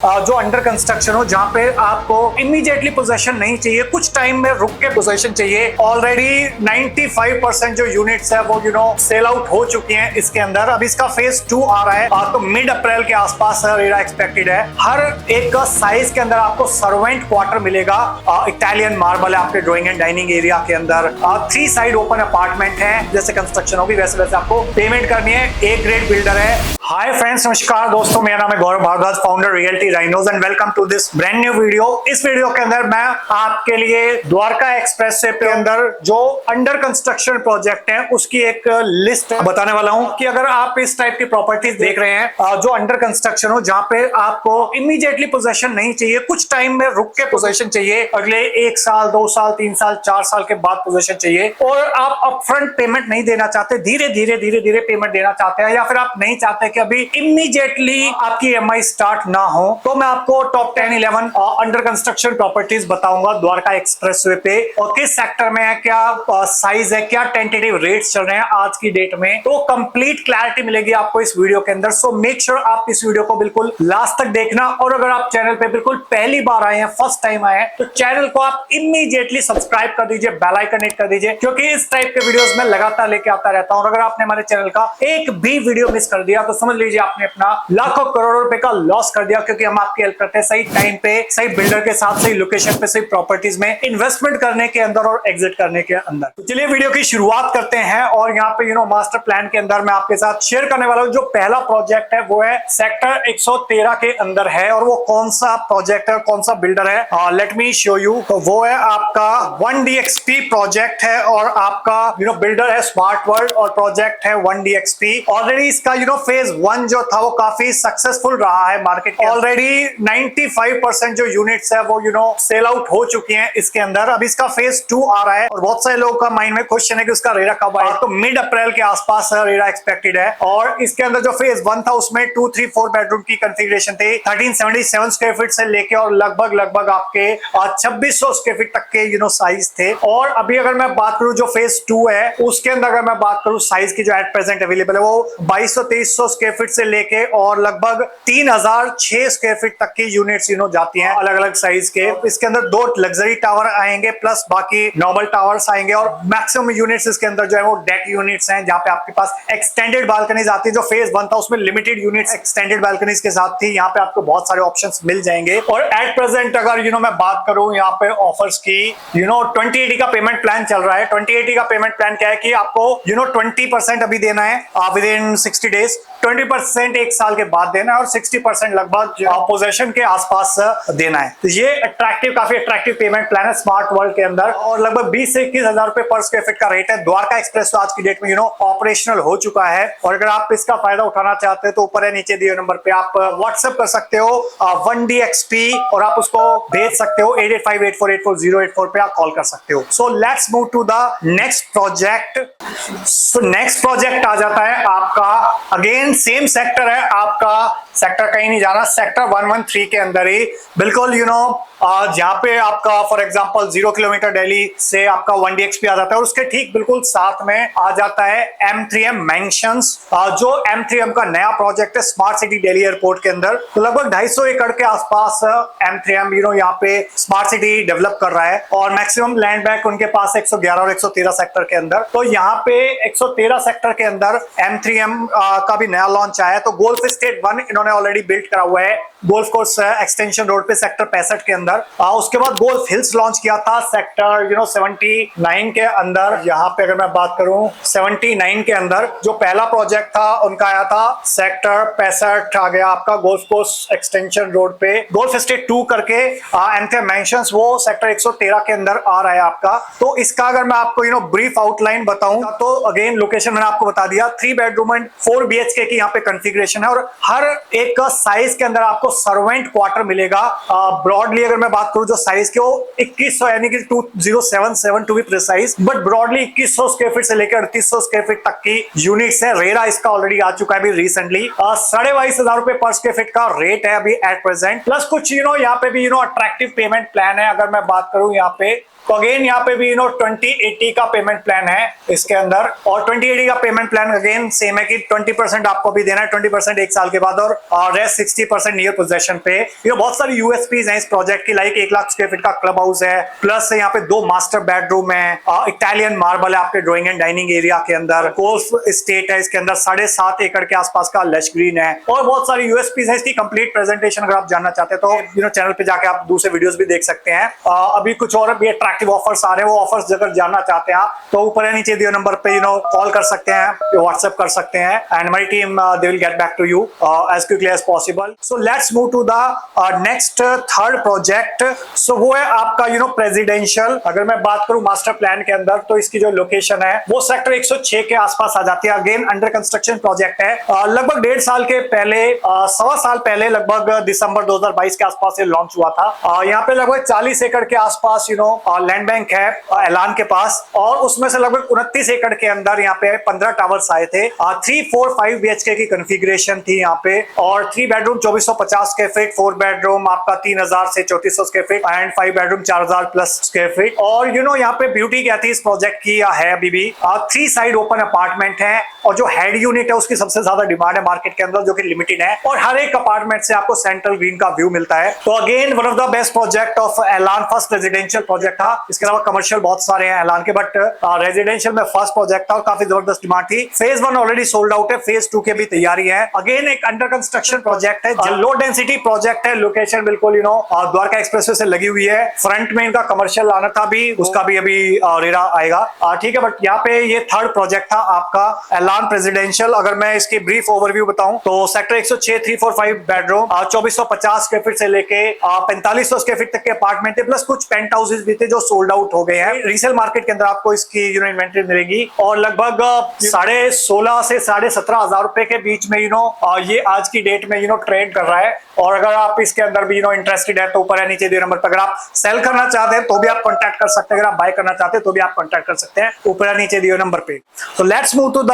जो under construction हो, जहाँ पे आपको इमीडिएटली पोजेशन नहीं चाहिए, कुछ टाइम में रुक के पोजेशन चाहिए। ऑलरेडी 95% जो यूनिट्स है वो सेल आउट हो चुकी हैं इसके अंदर। अब इसका फेज 2 आ रहा है, तो मिड अप्रैल के आसपास रेरा एक्सपेक्टेड है। हर एक साइज के अंदर आपको सर्वेंट क्वार्टर मिलेगा। इटालियन मार्बल है आपके ड्राइंग एंड डाइनिंग एरिया के अंदर। 3 साइड ओपन अपार्टमेंट है। जैसे कंस्ट्रक्शन होगी वैसे वैसे आपको पेमेंट करनी है। ए ग्रेड बिल्डर है। हाय फ्रेंड्स, नमस्कार दोस्तों, मेरा नाम है Gaurav Bhardwaj, founder realty rhinos, and welcome to this brand new video. इस वीडियो के अंदर मैं आपके लिए द्वारका एक्सप्रेसवे के अंदर जो अंडर कंस्ट्रक्शन प्रोजेक्ट है उसकी एक लिस्ट बताने वाला हूं कि अगर आप इस टाइप की प्रॉपर्टीज देख रहे हैं जो अंडर कंस्ट्रक्शन हो, जहां पे आपको इमीडिएटली पोजेशन नहीं चाहिए, कुछ टाइम में रुक के पोजेशन चाहिए, अगले 1 साल 2 साल 3 साल 4 साल के बाद पोजेशन चाहिए, और आप अपफ्रंट पेमेंट नहीं देना चाहते, धीरे धीरे पेमेंट देना चाहते हैं, या फिर आप नहीं चाहते कि अभी इमीडिएटली आपकी ईएमआई स्टार्ट ना हो, तो मैं आपको टॉप 10-11 अंडर कंस्ट्रक्शन प्रॉपर्टीज बताऊंगा द्वारका एक्सप्रेसवे पे, और किस सेक्टर में है, क्या साइज है, क्या टेंटेटिव रेट्स चल रहे हैं आज की डेट में। तो कंप्लीट क्लैरिटी मिलेगी आपको इस वीडियो के अंदर। सो मेक श्योर आप इस वीडियो को बिल्कुल लास्ट तक देखना, और अगर आप चैनल पे बिल्कुल पहली बार आए हैं, फर्स्ट टाइम आए हैं, तो चैनल को आप इमीडिएटली सब्सक्राइब कर दीजिए, बेल आइकन हिट कर दीजिए, क्योंकि इस टाइप के वीडियोस में लगातार लेके आता रहता हूं। और अगर आपने हमारे चैनल का एक भी वीडियो मिस कर दिया तो समझ लीजिए आपने अपना लाखों करोड़ों रुपए का लॉस कर दिया, क्योंकि हम आपकी हेल्प करते हैं सही टाइम पे, सही बिल्डर के साथ, सही लोकेशन पे, सही प्रॉपर्टीज में इन्वेस्टमेंट करने के अंदर और एग्जिट करने के अंदर। तो चलिए वीडियो की शुरुआत करते हैं। और यहाँ पे मास्टर प्लान के अंदर मैं आपके साथ शेयर करने वाला हूँ। जो पहला प्रोजेक्ट है वो है सेक्टर 113 के अंदर है, और वो कौन सा प्रोजेक्ट है, कौन सा बिल्डर है, लेट मी शो यू। तो वो है आपका 1DXP प्रोजेक्ट है, और आपका बिल्डर है स्मार्ट वर्ल्ड, और प्रोजेक्ट है 1DXP। ऑलरेडी इसका फेज 1 जो था वो काफी सक्सेसफुल रहा है मार्केट के। ऑलरेडी 95% जो यूनिट्स है वो सेल आउट हो चुकी हैं इसके अंदर। अब इसका फेज 2 आ रहा है, और बहुत सारे लोगों का माइंड में क्वेश्चन है कि उसका रेरा कब आएगा। तो मिड अप्रैल के आसपास रेरा एक्सपेक्टेड है। और इसके अंदर जो फेज 1 था उसमें 2, 3, 4 बेडरूम की कॉन्फ़िगरेशन थी, 1377 स्क्वायर फीट से लेके और लगभग आपके 2600 स्क्वायर फीट तक के साइज थे। और अभी अगर मैं बात करूं जो फेज 2 है उसके अंदर, अगर मैं बात करूं साइज की जो एट प्रेजेंट अवेलेबल है वो 2200-2300 स्क्वायर फीट से लेके और लगभग 3006 स्क्वायर फीट तक की यूनिट्स जाती हैं अलग अलग साइज के। इसके अंदर 2 लग्जरी टावर आएंगे, प्लस बाकी नॉर्मल टावर्स आएंगे, और मैक्सिमम यूनिट्स इसके अंदर जो है वो डेक यूनिट्स हैं, जहां पे आपके पास एक्सटेंडेड बालकनीज आती है। जो फेज 1 था उसमें लिमिटेड यूनिट्स एक्सटेंडेड बालकनीज के साथ थी, यहाँ पे आपको बहुत सारे ऑप्शंस मिल जाएंगे। और एट प्रेजेंट अगर मैं बात करूं यहाँ पे ऑफर्स की, 2080 का पेमेंट प्लान चल रहा है। 2080 का पेमेंट प्लान क्या है कि आपको 20% अभी देना है विद इन 60 डेज, 20% 1 साल के बाद देना है, और 60% लगभग पोजेशन के आसपास देना है। तो ये काफी अट्रैक्टिव पेमेंट प्लान है स्मार्ट वर्ल्ड के अंदर, और लगभग 20 से 21 हजार रुपए पर स्क्वायर फीट का रेट है। द्वारका एक्सप्रेस तो आज की डेट में ऑपरेशनल हो चुका है, और अगर आप इसका फायदा उठाना चाहते हैं तो ऊपर है नीचे दिए नंबर पे आप व्हाट्सएप कर सकते हो 1DXP, और आप उसको भेज सकते हो 8858484084 पे आप कॉल कर सकते हो। So let's move to the next project. So next project आ जाता है आपका, अगेन सेम सेक्टर है आपका, सेक्टर कहीं नहीं जाना, सेक्टर 113 के अंदर ही बिल्कुल जहाँ पे आपका फॉर एग्जांपल 0 किलोमीटर दिल्ली से आपका 1DXP आ जाता है, और उसके ठीक बिल्कुल साथ में आ जाता है M3M मैंशंस, जो M3M का नया प्रोजेक्ट है स्मार्ट सिटी दिल्ली एयरपोर्ट के अंदर। तो लगभग 250 एकड़ के आसपास M3M यहाँ पे स्मार्ट सिटी डेवलप कर रहा है, और मैक्सिमम लैंड बैंक उनके पास 111 और 113 सेक्टर के अंदर। तो यहाँ पे 113 सेक्टर के अंदर M3M का भी नया लॉन्च आया है। तो गोल्फ स्टेट 1 इन्होंने ऑलरेडी बिल्ड करा हुआ है गोल्फ कोर्स एक्सटेंशन रोड पे सेक्टर 65 के अंदर। उसके बाद गोल्फ हिल्स लॉन्च किया था सेक्टर 79 के अंदर। यहाँ पे अगर मैं बात करूं 79 के अंदर जो पहला प्रोजेक्ट था उनका आया था सेक्टर 65 आ गया आपका गोल्फ कोर्स एक्सटेंशन रोड पे। गोल्फ स्टेट 2 करके M3M मैंशंस वो सेक्टर 113 के अंदर आ रहा है आपका। तो इसका अगर मैं आपको ब्रीफ आउटलाइन बताऊं तो अगेन लोकेशन मैंने आपको बता दिया, 3 बेडरूम एंड 4 BHK की यहाँ पे कॉन्फ़िगरेशन है, और हर एक साइज के अंदर आपको सर्वेंट क्वार्टर मिलेगा। ब्रॉडली अगर मैं बात करूं जो साइज के वो 2100 यानी कि 2077 to be precise, but broadly 2100 square feet से लेकर 3800 स्क्वायर फीट तक की यूनिट्स है। रेरा इसका ऑलरेडी आ चुका है अभी रिसेंटली, 22,500 रुपए पर स्क्वायर फीट का रेट है अभी एट प्रेजेंट। प्लस कुछ यहाँ पे भी अट्रैक्टिव पेमेंट प्लान है। अगर मैं बात करूं यहाँ पे तो अगेन यहाँ पे भी 2080 का पेमेंट प्लान है इसके अंदर, और 2080 का पेमेंट प्लान अगेन सेम है कि 20% आपको भी देना है, 20% एक साल के बाद, और रेस्ट 60% नियर पोजेशन पे। ये बहुत सारी यूएसपीज हैं इस प्रोजेक्ट की, लाइक 1 लाख स्क्वायर फीट का क्लब हाउस है, प्लस यहाँ पे 2 मास्टर बेडरूम है, इटालियन मार्बल है आपके ड्राइंग एंड डाइनिंग एरिया के अंदर, गोल्फ स्टेट है इसके अंदर, 7.5 एकड़ के आसपास का लश ग्रीन है, और बहुत सारी यूएसपीज है। इसकी कंप्लीट प्रेजेंटेशन अगर आप जानना चाहते हैं तो चैनल पे जाके आप दूसरे वीडियोस भी देख सकते हैं। अभी कुछ और भी अट्रैक्टिव ऑफर्स आ रहे हैं, वो ऑफर्स अगर जानना चाहते हैं आप तो ऊपर या नीचे दिए नंबर पे कॉल कर सकते हैं, व्हाट्सएप कर सकते हैं, and my team they will get back to you as quickly as possible. So let's move to the next third project. So वो है आपका प्रेसिडेंशियल। अगर मैं बात करूं मास्टर प्लान के अंदर तो इसकी जो लोकेशन है वो सेक्टर 106 के आसपास आ जाती है। अगेन अंडर कंस्ट्रक्शन प्रोजेक्ट है। लगभग 1.5 साल के पहले, 1.25 साल पहले, लगभग दिसंबर 2022 के आसपास ये लॉन्च हुआ था। यहाँ पे लगभग 40 एकड़ के आसपास लैंड बैंक है ऐलान के पास, और उसमें से लगभग 29 एकड़ के अंदर यहाँ पे 15 टावर्स आए थे। 3, 4, 5 BHK की कॉन्फ़िगरेशन थी यहाँ पे, और 3 बेडरूम 2450 स्क्वायर फीट, 4 बेडरूम आपका 3000 से 3400 square feet, and 5 bedroom 4000 plus square feet. और यहाँ पे ब्यूटी क्या थी इस प्रोजेक्ट की, या है अभी भी, 3 साइड ओपन अपार्टमेंट है, और जो हेड यूनिट है उसकी सबसे ज्यादा डिमांड है मार्केट के अंदर, जो कि लिमिटेड है, और हर एक अपार्टमेंट से आपको सेंट्रल ग्रीन का व्यू मिलता है। तो again one of the best project of ऐलान, फर्स्ट रेजिडेंशियल प्रोजेक्ट था। इसके अलावा कमर्शियल बहुत सारे हैं ऐलान के, बट रेजिडेंशियल में फर्स्ट प्रोजेक्ट था और काफी जबरदस्त डिमांड थी। फेज 1 ऑलरेडी सोल्ड आउट है, फेज 2 के भी तैयारी है। अगेन एक अंडर कंस्ट्रक्शन प्रोजेक्ट है, लो डेंसिटी प्रोजेक्ट है, लोकेशन बिल्कुल द्वारका एक्सप्रेसवे से लगी हुई है। फ्रंट में इनका कमर्शियल आना था, भी उसका भी अभी रेरा आएगा, ठीक है। बट यहाँ पे ये थर्ड प्रोजेक्ट था आपका ऐलान प्रेसिडेंशियल। अगर मैं इसकी ब्रीफ ओवरव्यू बताऊं तो सेक्टर 106, 345 बेडरूम, 2450 स्क्वायर फीट से लेके 4500 स्क्वायर फीट तक के अपार्टमेंट थे, प्लस कुछ पेंट हाउसेज भी थे जो सोल्ड आउट हो गए हैं। रीसेल मार्केट के अंदर आपको इसकी इन्वेंटरी मिलेगी, और लगभग 16,500 से 17,500 रुपए के बीच में ये आज की डेट में ट्रेड कर रहा है। और अगर आप इसके अंदर भी इंटरेस्टेड है तो ऊपर या नीचे दिए नंबर पर, अगर आप सेल करना चाहते हैं तो भी आप कॉन्टैक्ट कर सकते हैं, अगर आप बाय करना चाहते हैं तो भी आप कॉन्टैक्ट कर सकते हैं ऊपर या नीचे दिए नंबर पे। तो let's move to the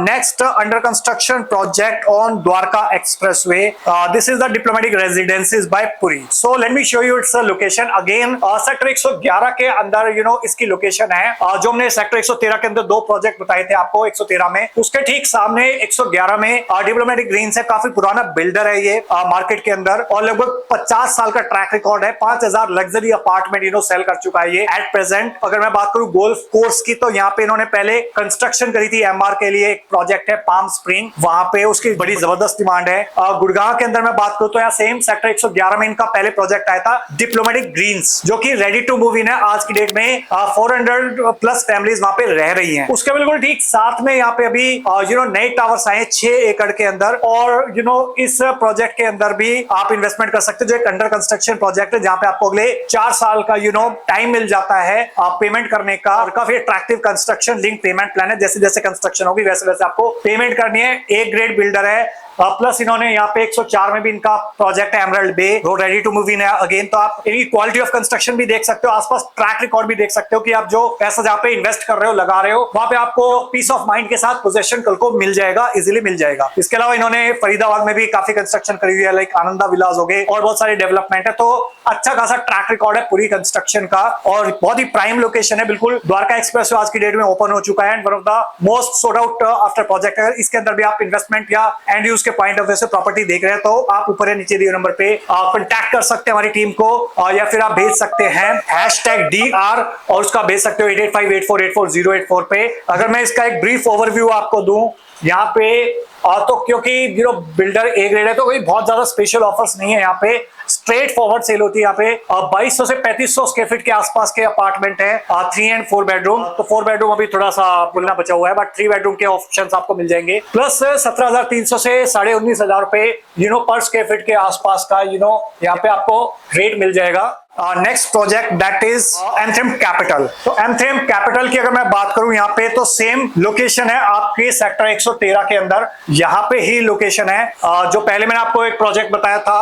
next under construction project on Dwarka expressway. This is the diplomatic residences by Puri. So let me show you its location. Again sector 111 के अंदर इसकी लोकेशन है। जो हमने सेक्टर 113 के अंदर 2 प्रोजेक्ट बताए थे आपको 113 में, उसके ठीक सामने 111 में डिप्लोमेटिक ग्रीन से काफी पुराना बिल्डर है ये मार्केट के अंदर, और लगभग 50 साल का ट्रैक रिकॉर्ड है। 5000 लग्जरी अपार्टमेंट सेल कर चुका है ये एट प्रेजेंट। अगर मैं बात करूं गोल्फ कोर्स की, तो यहाँ पे इन्होंने पहले कंस्ट्रक्शन करी थी एमआर के लिए, एक प्रोजेक्ट है पाम स्प्रिंग, वहां पे उसकी बड़ी जबरदस्त डिमांड है। गुड़गांव के अंदर मैं बात करूं तो यहाँ सेम सेक्टर 111 में इनका पहले प्रोजेक्ट आया था डिप्लोमेटिक ग्रीन्स, जो कि रेडी टू मूव इन है। आज की डेट में 400 प्लस फैमिलीज वहां पे रह रही हैं। उसके बिल्कुल ठीक साथ में यहाँ पे अभी नए टावर्स आए 6 एकड़ के अंदर, और इस प्रोजेक्ट के अंदर भी आप इन्वेस्टमेंट कर सकते हो, जो एक अंडर कंस्ट्रक्शन प्रोजेक्ट है, जहां पे आपको अगले 4 साल का टाइम मिल जाता है आप पेमेंट करने का, और काफी attractive construction link payment plan है। जैसे जैसे कंस्ट्रक्शन होगी वैसे वैसे आपको पेमेंट करनी है। ए ग्रेड बिल्डर है, प्लस इन्होंने यहाँ पे 104 में भी इनका प्रोजेक्ट है एमराल्ड बे, वो रेडी टू मूव इन है। अगेन तो आप इनकी क्वालिटी ऑफ कंस्ट्रक्शन भी देख सकते हो, आसपास ट्रैक रिकॉर्ड भी देख सकते हो कि आप जो पैसा जहाँ पे इन्वेस्ट कर रहे हो, लगा रहे हो, वहां पे आपको पीस ऑफ माइंड के साथ पोजेशन कल को मिल जाएगा, इजिली मिल जाएगा। इसके अलावा इन्होंने फरीदाबाद में भी काफी कंस्ट्रक्शन करी हुई है, लाइक आनंदा विलास हो गए, और बहुत सारे डेवलपमेंट है। तो अच्छा खासा ट्रैक रिकॉर्ड है पूरी कंस्ट्रक्शन का, और बहुत ही प्राइम लोकेशन है। बिल्कुल द्वारका एक्सप्रेस आज की डेट में ओपन हो चुका है, and one of the most sold out after project. अगर इसके अंदर भी आप इन्वेस्टमेंट या एंड यूज के पॉइंट ऑफ व्यू से प्रॉपर्टी देख रहे हैं तो आप ऊपर या नीचे दिए नंबर पे कांटेक्ट कर सकते हैं हमारी टीम को, या फिर आप भेज सकते हैं #DR, और उसका भेज सकते हो 8858484084 पे। अगर मैं इसका एक ब्रीफ ओवरव्यू आपको दूं यहाँ पे, तो क्योंकि बिल्डर ए ग्रेड है तो कोई बहुत ज्यादा स्पेशल ऑफर्स नहीं है यहाँ पे, स्ट्रेट फॉरवर्ड सेल होती है यहाँ पे। 2200 से 3500 स्क्वायर फीट के आसपास के अपार्टमेंट है, 3 एंड 4 बेडरूम। तो 4 बेडरूम अभी थोड़ा सा बुलना बचा हुआ है, बट 3 बेडरूम के ऑप्शंस आपको मिल जाएंगे। प्लस 17,300 से 19,500 रुपए पर स्क्वायर फीट के आसपास का यहाँ पे आपको रेट मिल जाएगा। Next project that is anthem capital. तो एंथेम कैपिटल की अगर मैं बात करूं यहाँ पे, तो सेम लोकेशन है आपके सेक्टर 113 के अंदर, यहाँ पे ही लोकेशन है। जो पहले मैंने आपको एक प्रोजेक्ट बताया था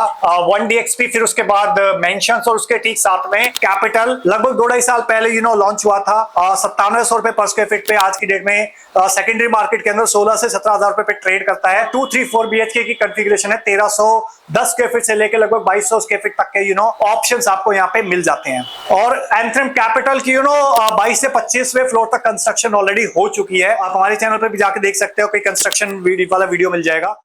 1DXP, फिर उसके बाद मेंशंस, और उसके ठीक साथ में कैपिटल लगभग 2-2.5 साल पहले लॉन्च हुआ था 9700 रुपए पर स्क्वायर फीट पे। आज की डेट में सेकेंडरी मार्केट के अंदर 16 से 17,000 रुपए पे ट्रेड करता है। 2, 3, 4 BHK की कॉन्फ़िगरेशन है, 1310 स्क्वायर फीट से लेकर लगभग 2200 स्क्वायर फीट तक के ऑप्शंस आपको यहाँ पे मिल जाते हैं। और एंथ्रम कैपिटल की 22 से 25वें फ्लोर तक कंस्ट्रक्शन ऑलरेडी हो चुकी है। आप हमारे चैनल पर भी जाके देख सकते हो, कोई कंस्ट्रक्शन वाला वीडियो मिल जाएगा।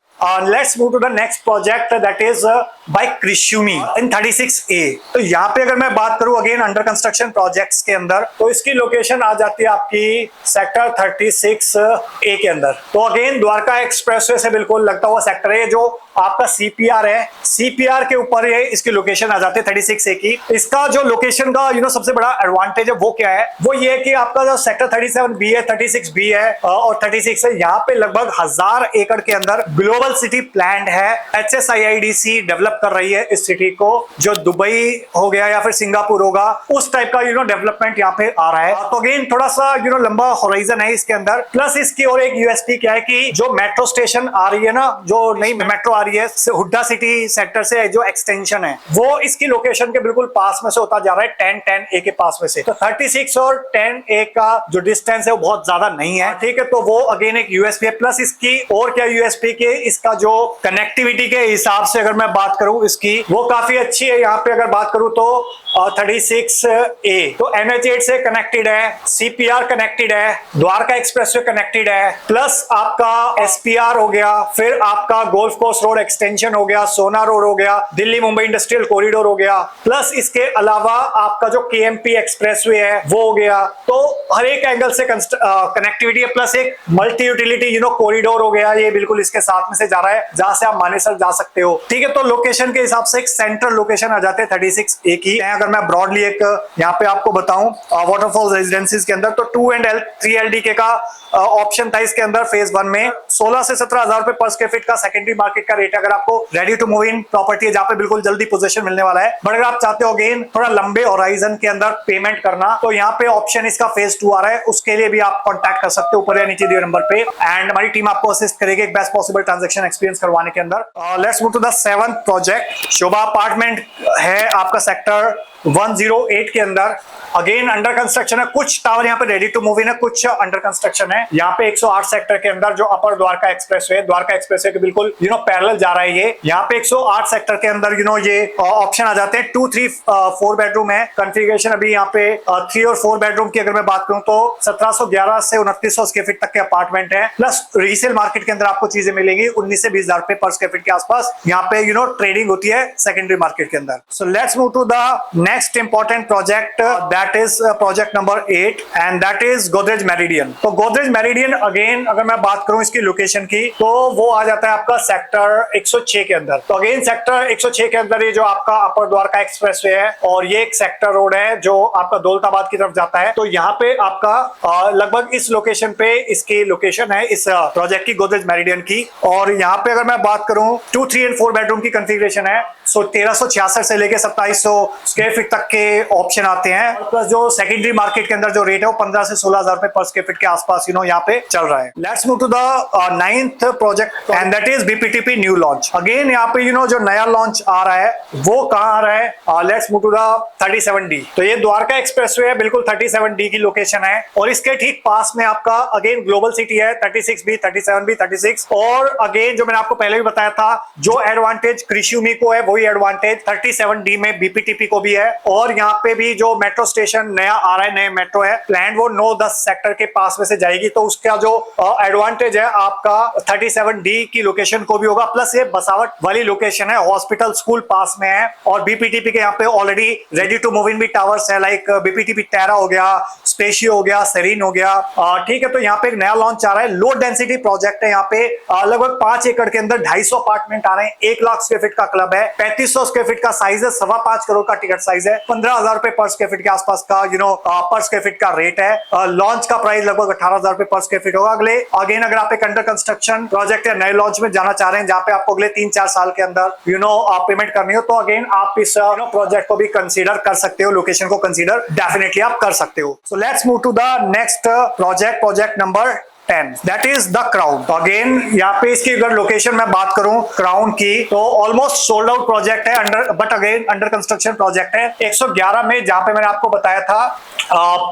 Let's move to the next project that is by Krishumi in 36A। तो यहाँ पे अगर मैं बात करूँ अगेन अंडर कंस्ट्रक्शन प्रोजेक्ट्स के अंदर, तो इसकी लोकेशन आ जाती है आपकी सेक्टर 36A के अंदर। तो अगेन द्वारका एक्सप्रेसवे से बिल्कुल लगता हुआ सेक्टर है, जो आपका CPR है, CPR के ऊपर ये इसकी लोकेशन आ जाती है 36A की। इसका जो लोकेशन का सबसे बड़ा एडवांटेज है वो क्या है, वो ये है कि आपका जो सेक्टर 37B है, 36B है और 36 है, यहाँ पे लगभग 1000 एकड़ के अंदर ग्लोबल सिटी प्लान है। HSIIDC डेवलप कर रही है इस सिटी को, जो दुबई हो गया या फिर सिंगापुर होगा, उस टाइप का डेवलपमेंट यहाँ पे आ रहा है। तो अगेन थोड़ा सा लंबा होराइजन है इसके अंदर। प्लस इसकी और एक USP क्या है कि जो मेट्रो स्टेशन आ रही है ना, जो नई मेट्रो आ रही है हुड्डा सिटी सेक्टर से, जो एक्सटेंशन है वो इसकी लोकेशन के बिल्कुल पास में से होता जा रहा है, 10A के पास में से। तो 36 और 10A का जो डिस्टेंस है वो बहुत ज्यादा नहीं है, ठीक है। तो वो अगेन एक USP है। प्लस इसकी और क्या USP के, इसका जो कनेक्टिविटी के हिसाब से अगर मैं बात करूं इसकी, वो काफी अच्छी है। यहाँ पे अगर बात करूं तो 36A तो NH8 से कनेक्टेड है, CPR कनेक्टेड है, द्वारका एक्सप्रेसवे कनेक्टेड है, प्लस आपका SPR हो गया, फिर आपका गोल्फ कोस्ट रोड एक्सटेंशन हो गया, सोना रोड हो गया, दिल्ली मुंबई इंडस्ट्रियल कॉरिडोर हो गया, प्लस इसके अलावा आपका जो KMP एक्सप्रेसवे है वो हो गया। तो हर एक एंगल से कनेक्टिविटी है। प्लस एक मल्टी यूटिलिटी कॉरिडोर हो गया, ये बिल्कुल इसके साथ में से जा रहा है, जहां से आप मानेसर जा सकते हो, ठीक है। तो लोकेशन के हिसाब से एक सेंट्रल लोकेशन आ जाते हैं 36A की। अगर मैं ब्रॉडली एक यहाँ पे आपको बताऊं वाटरफॉल रेजिडेंसीज के अंदर, तो 2 and 3 LDK का ऑप्शन था इसके अंदर फेज 1 में। 16 से 17,000 रुपए पर स्क्वायर फीट का सेकेंडरी मार्केट का रेट, अगर आपको ready to move in property है जहाँ पे बिल्कुल जल्दी पोजीशन मिलने वाला है। बट अगर आप चाहते हो अगेन थोड़ा लंबे होराइजन के अंदर पेमेंट करना, तो यहाँ पे ऑप्शन इसका फेज 2 आ रहा है, उसके लिए भी आप कॉन्टैक्ट कर सकते हो ऊपर या नीचे दिए नंबर पे, एंड हमारी टीम आपको असिस्ट करेगी एक बेस्ट पॉसिबल ट्रांजैक्शन एक्सपीरियंस करवाने के अंदर। Let's move to the 7th project. Sobha apartment है आपका सेक्टर 108 के अंदर। अगेन अंडर कंस्ट्रक्शन है, कुछ टावर यहाँ पे रेडी टू मूव इन है, कुछ अंडर कंस्ट्रक्शन है। यहाँ पे 108 सेक्टर के अंदर जो अपर द्वारका एक्सप्रेसवे, द्वारका एक्सप्रेसवे के बिल्कुल पैरेलल जा रहा है ये। यहाँ पे 108 सेक्टर के अंदर ये ऑप्शन आ जाते हैं। 2, 3, 4 बेडरूम है। कॉन्फ़िगरेशन अभी यहाँ पे 3 और 4 बेडरूम की अगर मैं बात करूँ तो 1711 से 2900 स्क्वायर फीट तक के अपार्टमेंट है। प्लस रीसेल मार्केट के अंदर आपको चीजें मिलेंगी 19 से 20,000 रुपए पर स्क्वायर फीट के आसपास। यहाँ पे ट्रेडिंग होती है सेकेंडरी मार्केट के अंदर। So let's move to the next important project, that is project number 8 and that is Godrej Meridian. तो गोदरेज मेरिडियन अगेन अगर मैं बात करूं इसकी लोकेशन की, तो वो आ जाता है आपका सेक्टर 106 के अंदर। तो अगेन सेक्टर 106 के अंदर ये जो आपका अपर द्वारका एक्सप्रेसवे है, और ये एक सेक्टर रोड है जो आपका दौलताबाद की तरफ जाता है। तो यहाँ पे आपका लगभग इस लोकेशन पे इसकी लोकेशन है इस प्रोजेक्ट की, गोदरेज मेरिडियन की। और यहाँ पे अगर मैं बात करूं 2, 3 एंड 4 बेडरूम की कॉन्फ़िगरेशन है। सो 1366 से लेके 2700 स्क्वायर फीट तक के ऑप्शन आते हैं। प्लस जो सेकेंडरी मार्केट के अंदर जो रेट है वो 15 से 16,000 रुपए पर स्क्वायर फीट के आसपास यहाँ पे चल रहा है। Let's move to the 9th project and that is BPTP new launch. Again यहाँ पे जो नया लॉन्च आ रहा है वो कहाँ आ रहा है, let's move to the 37D। तो ये द्वारका एक्सप्रेसवे है, बिल्कुल 37D की लोकेशन है, और इसके ठीक पास में आपका अगेन ग्लोबल सिटी है 36B, 37B, 36। और अगेन जो मैंने आपको पहले भी बताया था, जो एडवांटेज कृषिumi को है वही एडवांटेज 37D में BPTP को भी है। और यहाँ पे भी जो मेट्रो स्टेशन नया आ रहा है, नया मेट्रो है प्लान, वो 9-10 सेक्टर के पास में से जाएगी। तो उसका जो एडवांटेज है आपका 37D की लोकेशन को भी होगा। प्लस ये बसावट वाली लोकेशन है, हॉस्पिटल स्कूल पास में है, और BPTP के यहाँ पे already ready to move in भी टावर्स है, लाइक BPTP टेरा हो गया, स्पेशियो हो गया, सेरीन हो गया, ठीक है। तो यहाँ पे एक नया लॉन्च आ रहा है, लो डेंसिटी प्रोजेक्ट है। यहाँ पे लगभग 5 एकड़ के अंदर 250 अपार्टमेंट आ रहे हैं। 1 लाख स्क्वायर फीट का क्लब है, 3500 स्क्वायर फीट का साइज है, 5.25 करोड़ का टिकट साइज है, 15,000 रुपए पर स्क्वायर फीट के आसपास का पर स्क्वायर फीट का रेट है। लॉन्च का प्राइस लगभग 18,000 रुपए पर स्क्वायर फीट होगा। अगेन अगर आप एक अंडर कंस्ट्रक्शन प्रोजेक्ट या नए लॉन्च में जाना चाह रहे हैं, जहां पे आपको अगले 3-4 साल के अंदर आप पेमेंट करनी हो, तो अगेन आप इस प्रोजेक्ट को भी कंसीडर कर सकते हो, लोकेशन को कंसीडर डेफिनेटली आप कर सकते हो। So let's move to the next project number 10 that is the Crown. तो अगेन यहाँ पे इसकी अगर लोकेशन मैं बात करूं क्राउन की तो ऑलमोस्ट सोल्ड आउट प्रोजेक्ट है, but again under construction project है। 111 में जहां पे मैंने आपको बताया था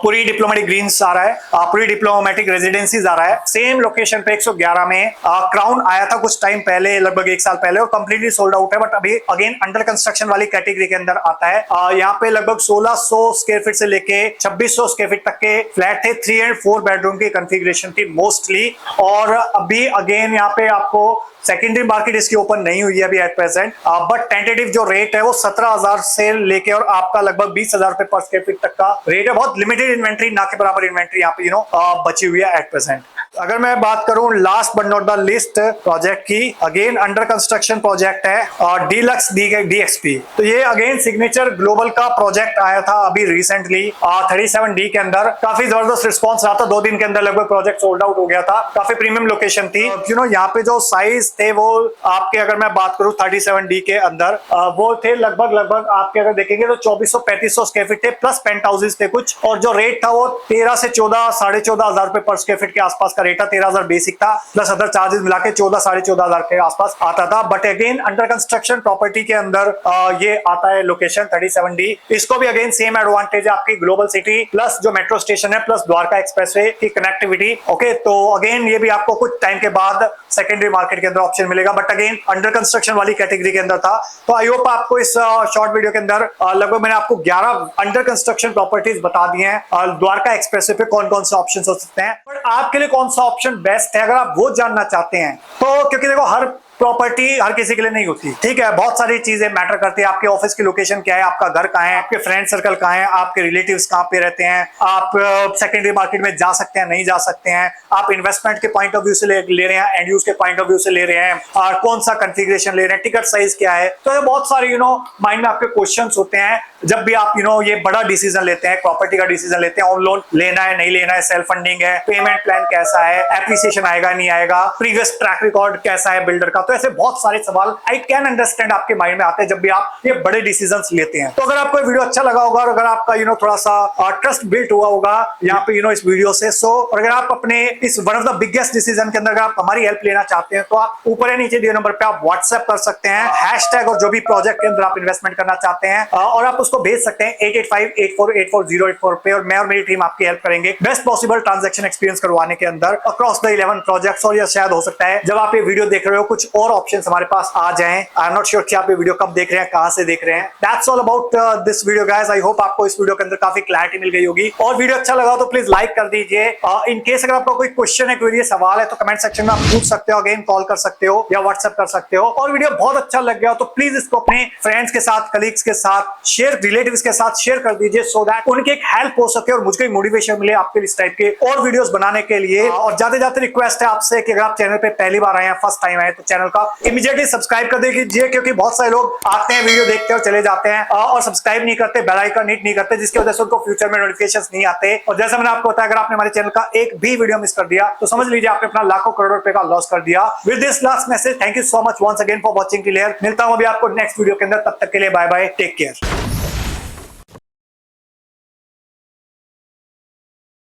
पूरी डिप्लोमेटिक ग्रीन्स आ रहा है, पूरी डिप्लोमेटिक रेजिडेंसीज आ रहा है, सेम लोकेशन पे 111 में क्राउन आया था कुछ टाइम पहले, लगभग 1 साल पहले, और कंप्लीटली सोल्ड आउट है, बट अभी अगेन अंडर कंस्ट्रक्शन वाली कैटेगरी के अंदर आता है। यहाँ पे लगभग 1600 स्क्वायर फीट से लेके 2600 स्क्वायर फीट तक के फ्लैट थे, 3 एंड 4 बेडरूम की कॉन्फ़िगरेशन थी मोस्टली। और अभी अगेन यहाँ पे आपको सेकेंडरी मार्केट इसकी ओपन नहीं हुई है अभी एट प्रेजेंट, बट टेंटेटिव जो रेट है वो 17,000 से लेके और आपका लगभग 20,000 रुपए पर स्क्वायर फीट तक का रेट है। बहुत लिमिटेड इन्वेंट्री, ना के बराबर इन्वेंट्री यहाँ पे बची हुई है एट प्रेजेंट। अगर मैं बात करूं last but not the list project की, अगेन अंडर कंस्ट्रक्शन प्रोजेक्ट है और डीलक्स DXP। तो ये अगेन सिग्नेचर ग्लोबल का प्रोजेक्ट आया था अभी रिसेंटली 37D के अंदर। काफी जबरदस्त रिस्पॉन्स रहा था, 2 दिन के अंदर लगभग प्रोजेक्ट सोल्ड आउट हो गया था। काफी प्रीमियम लोकेशन थी। यहाँ पे जो साइज थे वो आपके, अगर मैं बात करूं 37D के अंदर, वो थे लगभग आपके अगर देखेंगे तो 2400-3500 स्क्वायर फीट थे, प्लस पेंट हाउसेज थे कुछ, और जो रेट था वो 13 से 14, 14,500 रुपए पर स्क्वायर फीट के आसपास रेट था। 13,000 बेसिक था, प्लस अदर चार्जेस मिला के 14-14,500 के आसपास आता था। But again under construction property के अंदर ये आता है लोकेशन 37D। इसको भी अगेन सेम एडवांटेज है आपकी ग्लोबल सिटी, प्लस जो मेट्रो स्टेशन है, प्लस द्वारका एक्सप्रेसवे की कनेक्टिविटी। ओके, तो अगेन ये भी आपको कुछ टाइम के बाद सेकेंडरी मार्केट के अंदर ऑप्शन मिलेगा, बट अगेन अंडर कंस्ट्रक्शन वाली कैटेगरी के अंदर था। तो आई होप आपको इस शॉर्ट वीडियो के अंदर लगभग मैंने आपको 11 अंडर कंस्ट्रक्शन प्रॉपर्टीज बता दी हैं द्वारका एक्सप्रेसवे पे कौन कौन से ऑप्शन हो सकते हैं। बट आपके लिए कौन सा ऑप्शन बेस्ट है अगर आप वो जानना चाहते हैं, तो क्योंकि देखो हर प्रॉपर्टी हर किसी के लिए नहीं होती, ठीक है, बहुत सारी चीजें मैटर करती है। आपके ऑफिस की लोकेशन क्या है, आपका घर कहाँ है, आपके फ्रेंड सर्कल कहाँ है, आपके रिलेटिव्स कहाँ पे रहते हैं, आप सेकेंडरी मार्केट में जा सकते हैं नहीं जा सकते हैं, आप इन्वेस्टमेंट के पॉइंट ऑफ व्यू से ले रहे हैं, एंड यूज के पॉइंट ऑफ व्यू से ले रहे हैं, और कौन सा कॉन्फ़िगरेशन ले रहे हैं, टिकट साइज क्या है। तो ये बहुत सारे माइंड में आपके क्वेश्चन होते हैं जब भी आप ये बड़ा डिसीजन लेते हैं, प्रॉपर्टी का डिसीजन लेते हैं, होम लोन लेना है नहीं लेना है, सेल्फ फंडिंग है, पेमेंट प्लान कैसा है, एप्रिसिएशन आएगा नहीं आएगा, प्रीवियस ट्रैक रिकॉर्ड कैसा है बिल्डर का। तो ऐसे बहुत सारे सवाल आई कैन अंडरस्टैंड आपके माइंड में आते हैं जब भी आप ये बड़े डिसीजंस लेते हैं। तो अगर आपको वीडियो अच्छा लगा होगा और अगर आपका थोड़ा सा ट्रस्ट बिल्ट हुआ होगा यहाँ पे इस वीडियो से, सो और अगर आप अपने इस one of the biggest decision के अंदर अगर आप हमारी हेल्प लेना चाहते हैं तो आप ऊपर या नीचे दिए नंबर पे आप व्हाट्सएप कर सकते हैं, हैशटैग और जो भी प्रोजेक्ट के अंदर आप इन्वेस्टमेंट करना चाहते हैं, और आप उसको भेज सकते हैं 8858484084 पे, और मैं और मेरी टीम आपकी हेल्प करेंगे बेस्ट पॉसिबल ट्रांजैक्शन एक्सपीरियंस करवाने के अंदर अक्रॉस द 11 प्रोजेक्ट्स। और ये शायद हो सकता है जब आप ये वीडियो देख रहे हो कुछ और ऑप्शंस हमारे पास आ जाएं। आई एम नॉट श्योर कि आप ये वीडियो कब देख रहे हैं, कहां से देख रहे हैं। That's all about this video guys. I hope आपको इस वीडियो के अंदर काफी क्लैरिटी मिल गई होगी, और वीडियो अच्छा लगा तो प्लीज लाइक कर दीजिए। इन केस अगर आपका कोई क्वेश्चन है, कोई सवाल है, तो कमेंट सेक्शन में आप पूछ सकते हो, अगेन कॉल कर सकते हो या व्हाट्सएप कर सकते हो। और वीडियो बहुत अच्छा लग गया तो प्लीज इसको अपने फ्रेंड्स के साथ, कलीग्स के साथ शेयर, रिलेटिव्स के साथ शेयर कर दीजिए, सो दैट उनकी एक हेल्प हो सके और मुझे मोटिवेशन मिले आपके इस टाइप के और वीडियोस बनाने के लिए। और जाते जाते रिक्वेस्ट है आपसे कि अगर आप चैनल पे पहली बार आए हैं, फर्स्ट टाइम आए, तो चैनल का इमीडिएटली सब्सक्राइब कर दीजिए, क्योंकि बहुत सारे लोग आते हैं, वीडियो देखते हैं और चले जाते हैं और सब्सक्राइब नहीं करते, बेल आइकन हिट नहीं करते, जिसकी वजह से उनको फ्यूचर में नोटिफिकेशंस नहीं आते। और जैसा मैंने आपको बताया, अगर आपने हमारे चैनल का एक भी वीडियो मिस कर दिया तो समझ लीजिए आपने अपना लाखों करोड़ों रुपए का लॉस कर दिया। With this last message, thank you so much once again for watching till here. मिलता हूं अभी आपको नेक्स्ट वीडियो के अंदर, तब तक के लिए बाय बाय, टेक केयर।